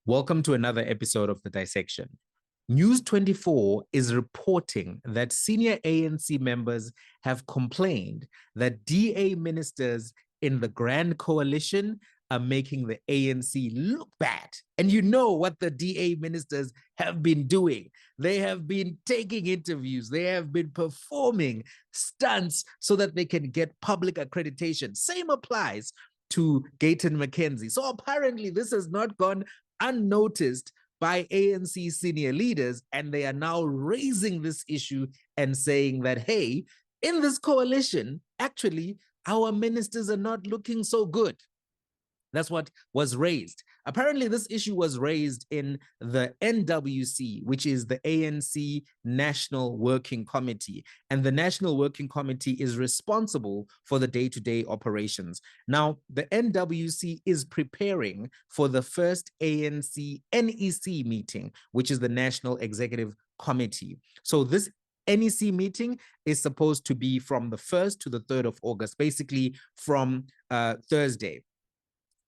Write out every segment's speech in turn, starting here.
Welcome to another episode of The Dissection. News 24 is reporting that senior ANC members have complained that DA ministers in the Grand Coalition are making the ANC look bad. And you know what the DA ministers have been doing. They have been taking interviews. They have been performing stunts so that they can get public accreditation. Same applies to Gayton McKenzie. So apparently this has not gone unnoticed by ANC senior leaders, and they are now raising this issue and saying that, hey, in this coalition, actually, our ministers are not looking so good. That's what was raised. Apparently, this issue was raised in the NWC, which is the ANC National Working Committee. And the National Working Committee is responsible for the day-to-day operations. Now, the NWC is preparing for the first ANC NEC meeting, which is the National Executive Committee. So this NEC meeting is supposed to be from the 1st to the 3rd of August, basically from Thursday.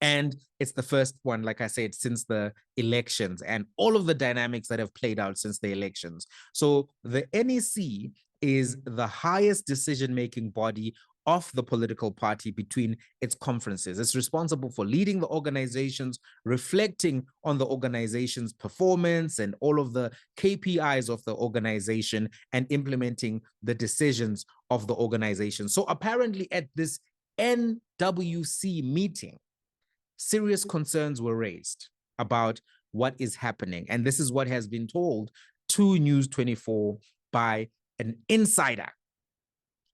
And it's the first one, like I said, since the elections and all of the dynamics that have played out since the elections. So the NEC is the highest decision-making body of the political party between its conferences. It's responsible for leading the organizations, reflecting on the organization's performance and all of the KPIs of the organization, and implementing the decisions of the organization. So apparently at this NWC meeting, serious concerns were raised about what is happening. And this is what has been told to News 24 by an insider.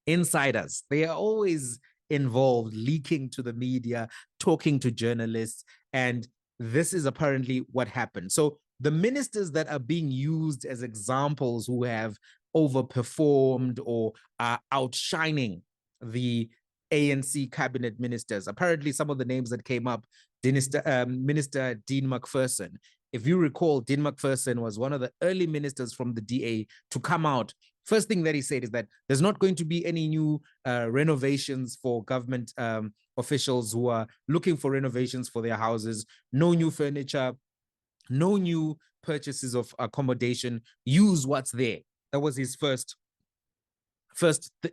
Insiders, they are always involved, leaking to the media, talking to journalists, and this is apparently what happened. So the ministers that are being used as examples who have overperformed or are outshining the ANC cabinet ministers. Apparently, some of the names that came up, Minister Dean McPherson. If you recall, Dean McPherson was one of the early ministers from the DA to come out. First thing that he said is that there's not going to be any new renovations for government officials who are looking for renovations for their houses, no new furniture, no new purchases of accommodation, use what's there. That was his first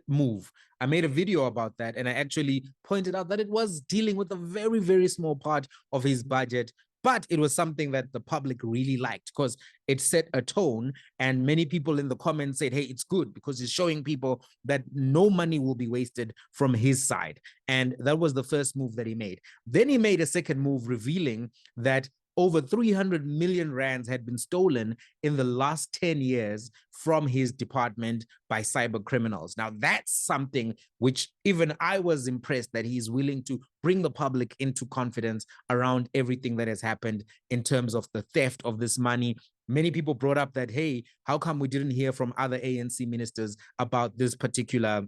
move. I made a video about that, and I actually pointed out that it was dealing with a very, very small part of his budget, but it was something that the public really liked because it set a tone, and many people in the comments said, hey, it's good because it's showing people that no money will be wasted from his side. And that was the first move that he made. Then he made a second move revealing that over 300 million rands had been stolen in the last 10 years from his department by cyber criminals. Now, that's something which even I was impressed that he's willing to bring the public into confidence around everything that has happened in terms of the theft of this money. Many people brought up that, hey, how come we didn't hear from other ANC ministers about this particular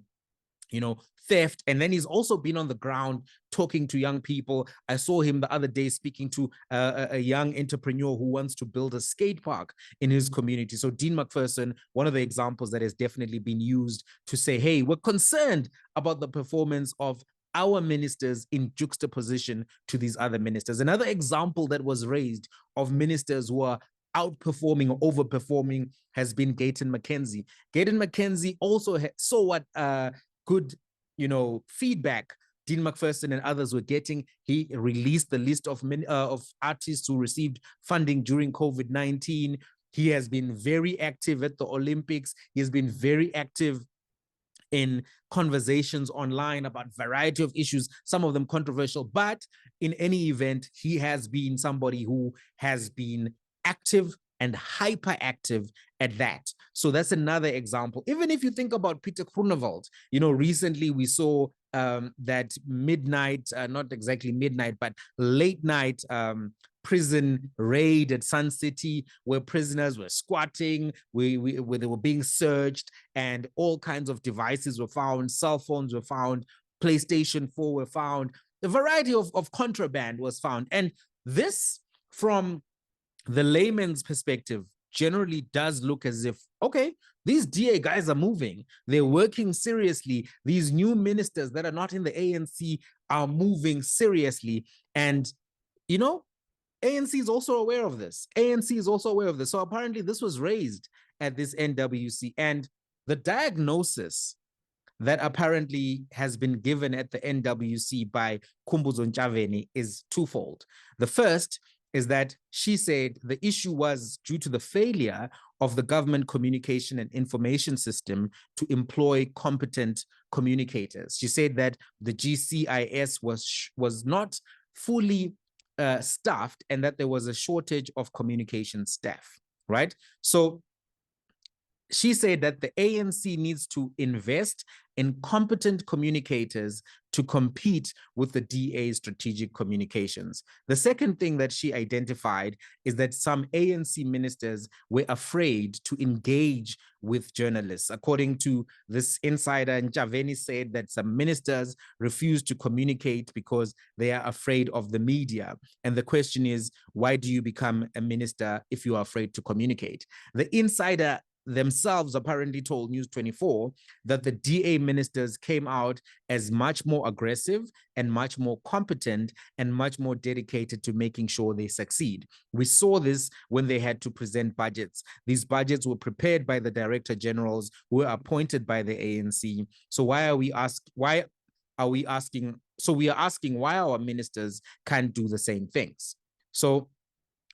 theft? And then he's also been on the ground talking to young people. I saw him the other day speaking to a young entrepreneur who wants to build a skate park in his community. So Dean McPherson, one of the examples that has definitely been used to say, hey, we're concerned about the performance of our ministers in juxtaposition to these other ministers. Another example that was raised of ministers who are outperforming or overperforming has been Gayton McKenzie. Gayton McKenzie also saw what good, feedback Dean McPherson and others were getting. He released the list of artists who received funding during COVID-19. He has been very active at the Olympics. He has been very active in conversations online about a variety of issues, some of them controversial, but in any event, he has been somebody who has been active and hyperactive at that. So that's another example. Even if you think about Peter Groenewald, recently we saw that midnight, not exactly midnight, but late night prison raid at Sun City where prisoners were squatting, where they were being searched, and all kinds of devices were found, cell phones were found, PlayStation 4 were found, a variety of contraband was found. And this, from the layman's perspective, generally does look as if, okay, these DA guys are moving. They're working seriously. These new ministers that are not in the ANC are moving seriously. And, ANC is also aware of this. ANC is also aware of this. So apparently this was raised at this NWC, and the diagnosis that apparently has been given at the NWC by Khumbudzo Ntshavheni is twofold. The first is that she said the issue was due to the failure of the government communication and information system to employ competent communicators. She said that the GCIS was not fully staffed and that there was a shortage of communication staff, right? So she said that the ANC needs to invest in competent communicators to compete with the DA's strategic communications. The second thing that she identified is that some ANC ministers were afraid to engage with journalists. According to this insider, Ntshavheni said that some ministers refuse to communicate because they are afraid of the media. And the question is, why do you become a minister if you are afraid to communicate? The insider themselves apparently told News 24 that the DA ministers came out as much more aggressive and much more competent and much more dedicated to making sure they succeed. We saw this when they had to present budgets. These budgets were prepared by the director generals who were appointed by the ANC. So we are asking why our ministers can't do the same things. So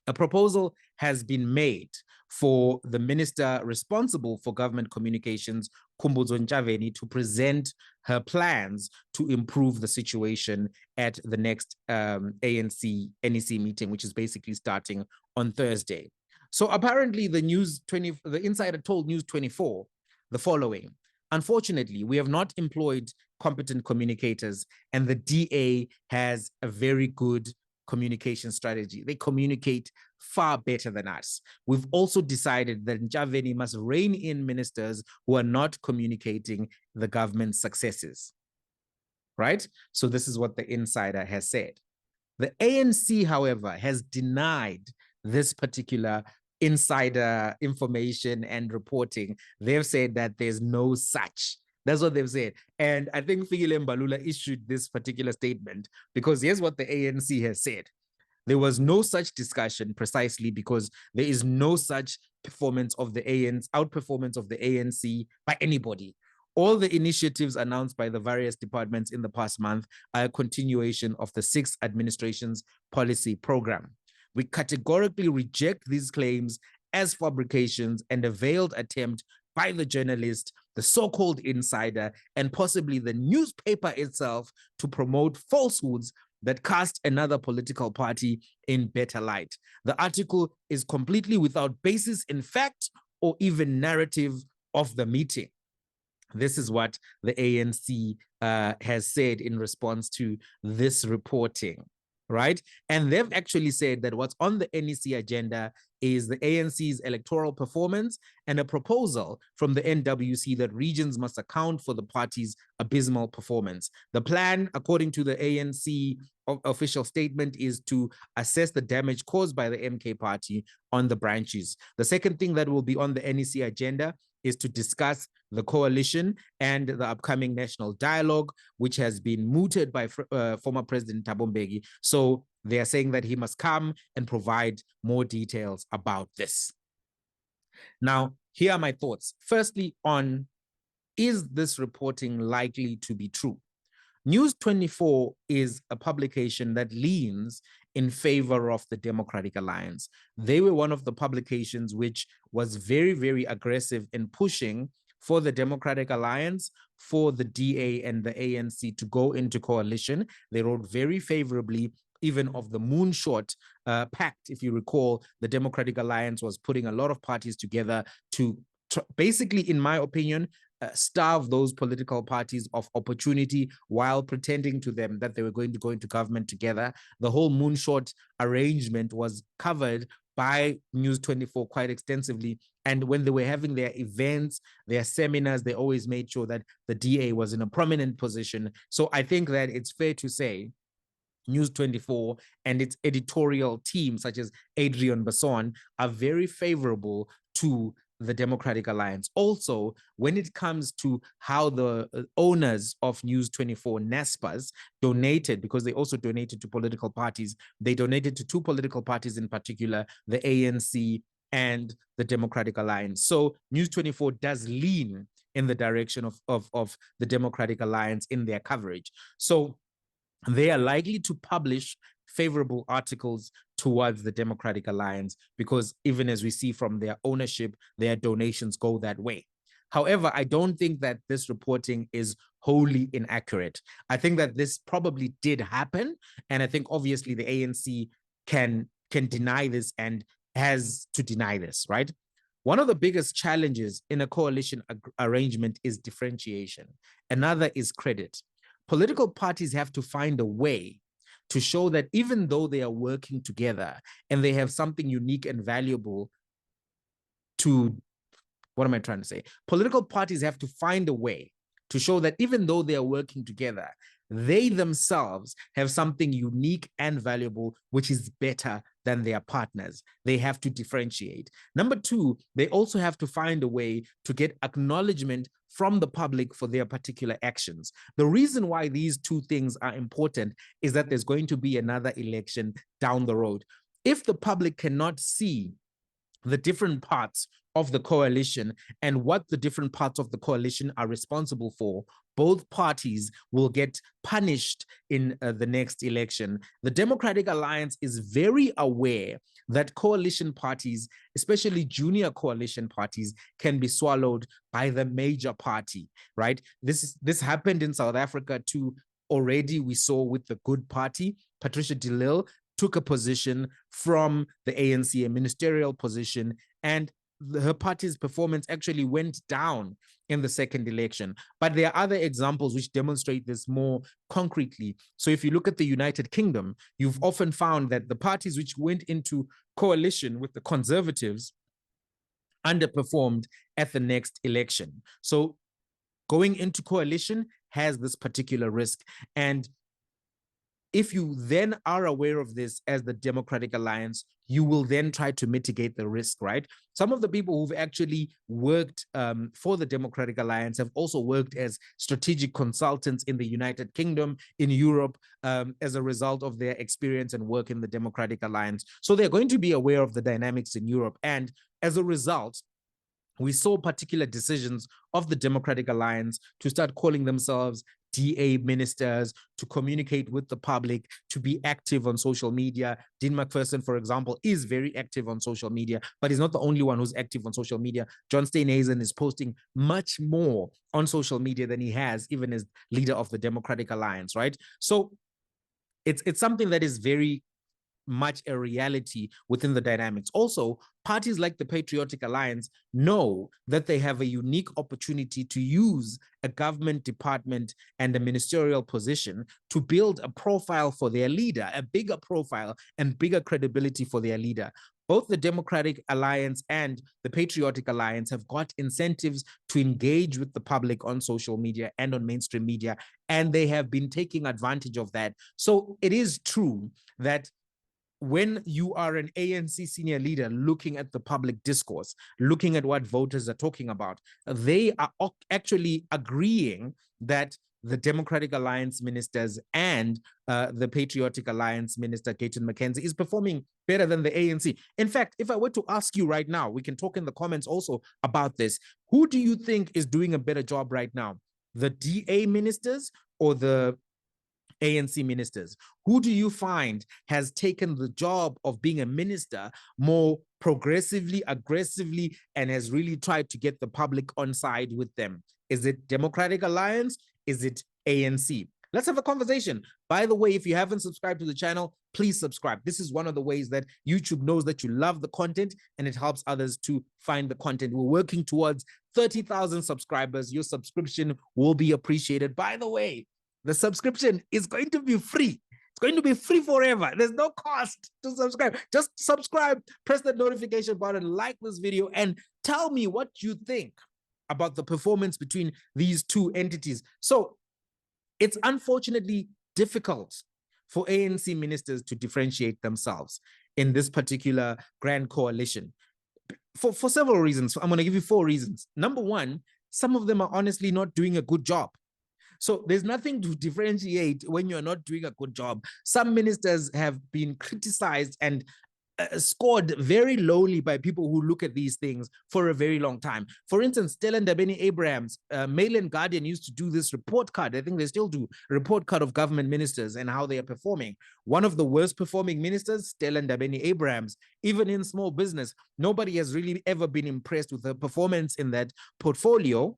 a proposal has been made for the minister responsible for government communications, Khumbudzo Ntshavheni, to present her plans to improve the situation at the next ANC NEC meeting, which is basically starting on Thursday. So apparently the insider told News 24 the following: unfortunately, we have not employed competent communicators, and the DA has a very good communication strategy. They communicate far better than us. We've also decided that Ntshavheni must rein in ministers who are not communicating the government's successes, right? So this is what the insider has said. The ANC, however, has denied this particular insider information and reporting. They've said that there's no such. That's what they've said. And I think Fikile Mbalula issued this particular statement because here's what the ANC has said. There was no such discussion precisely because there is no such performance of the ANC, outperformance of the ANC by anybody. All the initiatives announced by the various departments in the past month are a continuation of the sixth administration's policy program. We categorically reject these claims as fabrications and a veiled attempt by the journalist, the so-called insider, and possibly the newspaper itself to promote falsehoods that cast another political party in better light. The article is completely without basis in fact or even narrative of the meeting. This is what the ANC has said in response to this reporting, right? And they've actually said that what's on the NEC agenda is the ANC's electoral performance and a proposal from the NWC that regions must account for the party's abysmal performance. The plan, according to the ANC official statement, is to assess the damage caused by the MK party on the branches. The second thing that will be on the NEC agenda is to discuss the coalition and the upcoming national dialogue, which has been mooted by former President Thabo Mbeki. So they are saying that he must come and provide more details about this. Now, here are my thoughts. Firstly, on is this reporting likely to be true? News 24 is a publication that leans in favor of the Democratic Alliance. They were one of the publications which was very, very aggressive in pushing for the Democratic Alliance, for the DA and the ANC to go into coalition. They wrote very favorably even of the Moonshot Pact. If you recall, the Democratic Alliance was putting a lot of parties together to basically, in my opinion, starve those political parties of opportunity while pretending to them that they were going to go into government together. The whole Moonshot arrangement was covered by News 24 quite extensively. And when they were having their events, their seminars, they always made sure that the DA was in a prominent position. So I think that it's fair to say News 24 and its editorial team, such as Adrian Basson, are very favorable to the Democratic Alliance. Also, when it comes to how the owners of News 24, NASPAs, donated, because they also donated to political parties, they donated to two political parties in particular, the ANC and the Democratic Alliance. So News 24 does lean in the direction of the Democratic Alliance in their coverage. So they are likely to publish favorable articles towards the Democratic Alliance, because even as we see from their ownership, their donations go that way. However, I don't think that this reporting is wholly inaccurate. I think that this probably did happen, and I think obviously the ANC can deny this and has to deny this, right? One of the biggest challenges in a coalition arrangement is differentiation. Another is credit. Political parties have to find a way to show that even though they are working together and they have something unique and valuable to, what am I trying to say? Political parties have to find a way to show that even though they are working together, they themselves have something unique and valuable, which is better than their partners. They have to differentiate. Number two, they also have to find a way to get acknowledgement from the public for their particular actions. The reason why these two things are important is that there's going to be another election down the road. If the public cannot see the different parts of the coalition and what the different parts of the coalition are responsible for, both parties will get punished in the next election. The Democratic Alliance is very aware that coalition parties, especially junior coalition parties, can be swallowed by the major party, right? This happened in South Africa too. Already we saw with the Good Party, Patricia de Lille took a position from the ANC, a ministerial position, and her party's performance actually went down in the second election. But there are other examples which demonstrate this more concretely. So if you look at the United Kingdom, you've often found that the parties which went into coalition with the Conservatives underperformed at the next election. So going into coalition has this particular risk. And if you then are aware of this as the Democratic Alliance, you will then try to mitigate the risk, right? Some of the people who've actually worked for the Democratic Alliance have also worked as strategic consultants in the United Kingdom, in Europe, as a result of their experience and work in the Democratic Alliance. So they're going to be aware of the dynamics in Europe. And as a result, we saw particular decisions of the Democratic Alliance to start calling themselves DA ministers, to communicate with the public, to be active on social media. Dean McPherson, for example, is very active on social media, but he's not the only one who's active on social media. John Steenhuisen is posting much more on social media than he has, even as leader of the Democratic Alliance, right? So it's something that is very much a reality within the dynamics. Also, parties like the Patriotic Alliance know that they have a unique opportunity to use a government department and a ministerial position to build a profile for their leader, a bigger profile and bigger credibility for their leader. Both the Democratic Alliance and the Patriotic Alliance have got incentives to engage with the public on social media and on mainstream media, and they have been taking advantage of that. So it is true that when you are an ANC senior leader looking at the public discourse, looking at what voters are talking about, they are actually agreeing that the Democratic Alliance ministers and the Patriotic Alliance minister, Gayton McKenzie, is performing better than the ANC. In fact, if I were to ask you right now, we can talk in the comments also about this. Who do you think is doing a better job right now? The DA ministers or the ANC ministers? Who do you find has taken the job of being a minister more progressively, aggressively, and has really tried to get the public on side with them? Is it Democratic Alliance? Is it ANC? Let's have a conversation. By the way, if you haven't subscribed to the channel, please subscribe. This is one of the ways that YouTube knows that you love the content and it helps others to find the content. We're working towards 30,000 subscribers. Your subscription will be appreciated. By the way, the subscription is going to be free. It's going to be free forever. There's no cost to subscribe. Just subscribe, press that notification button, like this video, and tell me what you think about the performance between these two entities. So it's unfortunately difficult for ANC ministers to differentiate themselves in this particular grand coalition. for several reasons. I'm going to give you 4 reasons. Number one, some of them are honestly not doing a good job. So there's nothing to differentiate when you're not doing a good job. Some ministers have been criticized and scored very lowly by people who look at these things for a very long time. For instance, Stella Ndabeni-Abrahams, Mail and Guardian used to do this report card. I think they still do a report card of government ministers and how they are performing. One of the worst performing ministers, Stella Ndabeni-Abrahams, even in small business, nobody has really ever been impressed with her performance in that portfolio.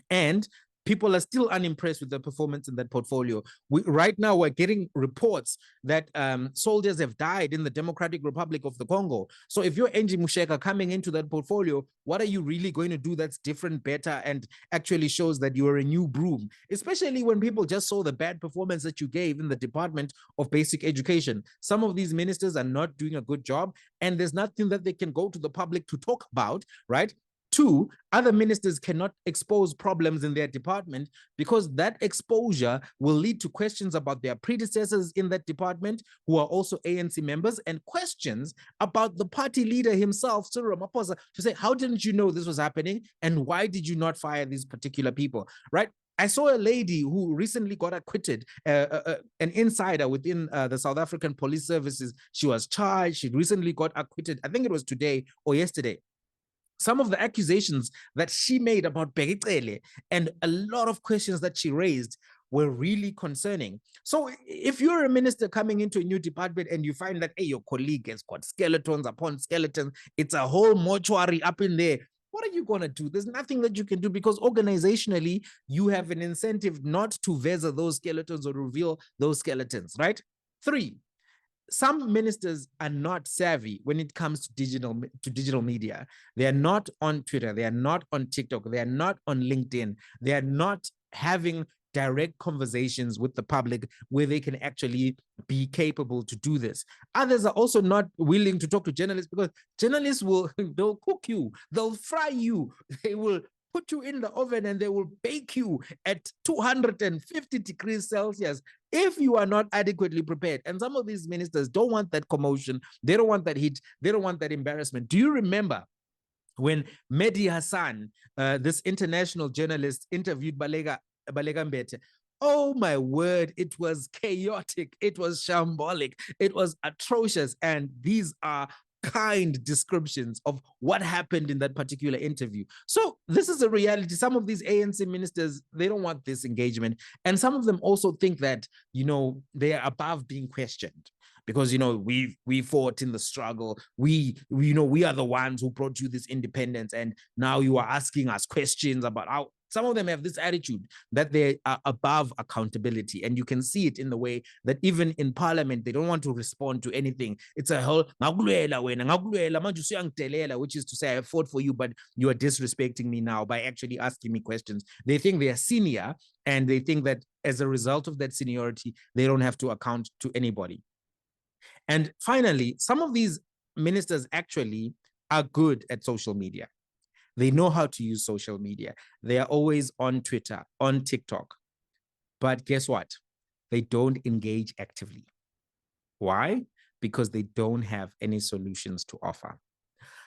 And people are still unimpressed with the performance in that portfolio. Right now, we're getting reports that soldiers have died in the Democratic Republic of the Congo. So if you're Angie Musheka coming into that portfolio, what are you really going to do that's different, better, and actually shows that you are a new broom, especially when people just saw the bad performance that you gave in the Department of Basic Education. Some of these ministers are not doing a good job, and there's nothing that they can go to the public to talk about, right? 2, other ministers cannot expose problems in their department because that exposure will lead to questions about their predecessors in that department who are also ANC members, and questions about the party leader himself, Cyril Ramaphosa, to say, how didn't you know this was happening and why did you not fire these particular people, right? I saw a lady who recently got acquitted, an insider within the South African Police Services. She was charged. She recently got acquitted. I think it was today or yesterday. Some of the accusations that she made about Begicele and a lot of questions that she raised were really concerning. So if you're a minister coming into a new department and you find that, hey, your colleague has got skeletons upon skeletons, it's a whole mortuary up in there, what are you going to do? There's nothing that you can do because organizationally, you have an incentive not to vezza those skeletons or reveal those skeletons, right? 3, some ministers are not savvy when it comes to digital media. They are not on Twitter. They are not on TikTok. They are not on LinkedIn. They are not having direct conversations with the public where they can actually be capable to do this. Others are also not willing to talk to journalists because journalists they'll cook you, they'll fry you, they will put you in the oven and they will bake you at 250 degrees Celsius if you are not adequately prepared. And some of these ministers don't want that commotion. They don't want that heat. They don't want that embarrassment. Do you remember when Mehdi Hassan, this international journalist, interviewed Balega Mbete? Oh my word, it was chaotic. It was shambolic. It was atrocious. And these are kind descriptions of what happened in that particular interview. So this is a reality. Some of these ANC ministers, they don't want this engagement. And some of them also think that, they are above being questioned because, we fought in the struggle. We are the ones who brought you this independence. And now you are asking us questions about how. Some of them have this attitude that they are above accountability. And you can see it in the way that even in parliament, they don't want to respond to anything. It's a whole, which is to say, I fought for you, but you are disrespecting me now by actually asking me questions. They think they are senior, and they think that as a result of that seniority, they don't have to account to anybody. And finally, some of these ministers actually are good at social media. They know how to use social media. They are always on Twitter, on TikTok. But guess what? They don't engage actively. Why? Because they don't have any solutions to offer.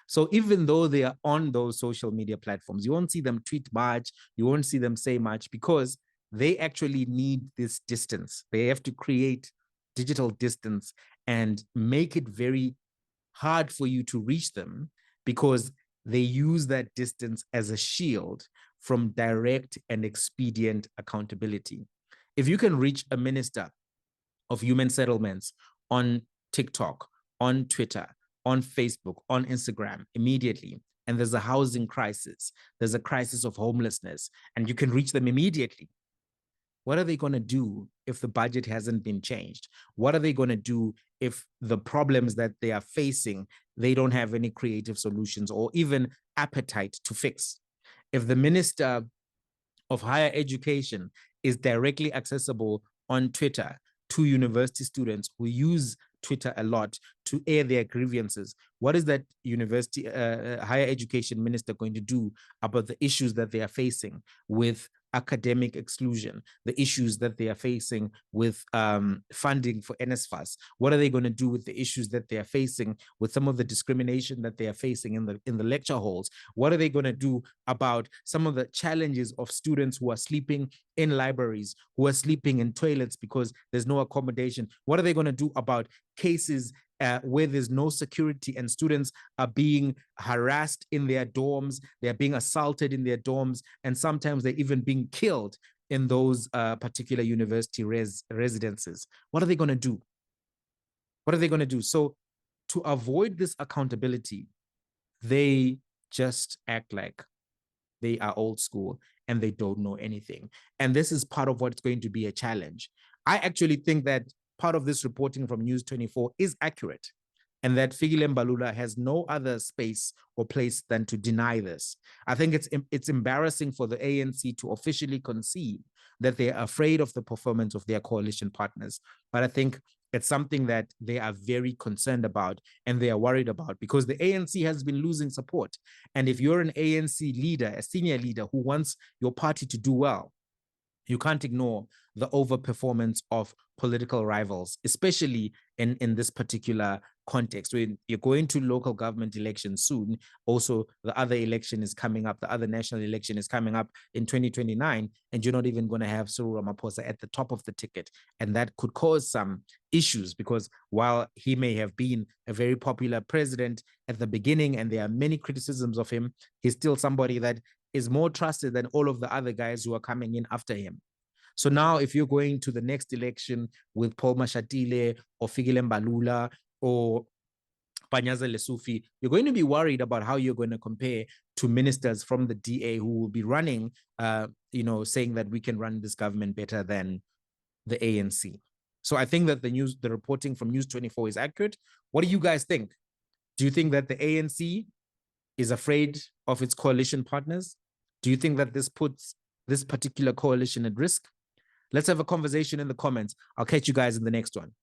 So even though they are on those social media platforms, you won't see them tweet much, you won't see them say much, because they actually need this distance. They have to create digital distance and make it very hard for you to reach them, because they use that distance as a shield from direct and expedient accountability. If you can reach a minister of human settlements on TikTok, on Twitter, on Facebook, on Instagram immediately, and there's a housing crisis, there's a crisis of homelessness, and you can reach them immediately, what are they going to do if the budget hasn't been changed? What are they going to do if the problems that they are facing, they don't have any creative solutions or even appetite to fix? If the Minister of Higher Education is directly accessible on Twitter to university students who use Twitter a lot to air their grievances, what is that higher education minister going to do about the issues that they are facing with academic exclusion, the issues that they are facing with funding for NSFAS? What are they going to do with the issues that they are facing with some of the discrimination that they are facing in the lecture halls? What are they going to do about some of the challenges of students who are sleeping in libraries, who are sleeping in toilets because there's no accommodation? What are they going to do about cases where there's no security and students are being harassed in their dorms, they're being assaulted in their dorms, and sometimes they're even being killed in those particular university residences? What are they going to do? What are they going to do? So to avoid this accountability, they just act like they are old school and they don't know anything. And this is part of what's going to be a challenge. I actually think that part of this reporting from News 24 is accurate, and that Fikile Mbalula has no other space or place than to deny this. I think it's embarrassing for the ANC to officially concede that they're afraid of the performance of their coalition partners. But I think it's something that they are very concerned about and they are worried about, because the ANC has been losing support. And if you're an ANC leader, a senior leader who wants your party to do well, you can't ignore the overperformance of political rivals, especially in this particular context. When you're going to local government elections soon, also the other election is coming up, the other national election is coming up in 2029, and you're not even going to have Cyril Ramaphosa at the top of the ticket. And that could cause some issues, because while he may have been a very popular president at the beginning, and there are many criticisms of him, he's still somebody that is more trusted than all of the other guys who are coming in after him. So now if you're going to the next election with Paul Mashatile or Fikile Mbalula or Panyaza Lesufi, you're going to be worried about how you're going to compare to ministers from the DA who will be running, saying that we can run this government better than the ANC. So I think that the reporting from News 24 is accurate. What do you guys think? Do you think that the ANC is afraid of its coalition partners? Do you think that this puts this particular coalition at risk? Let's have a conversation in the comments. I'll catch you guys in the next one.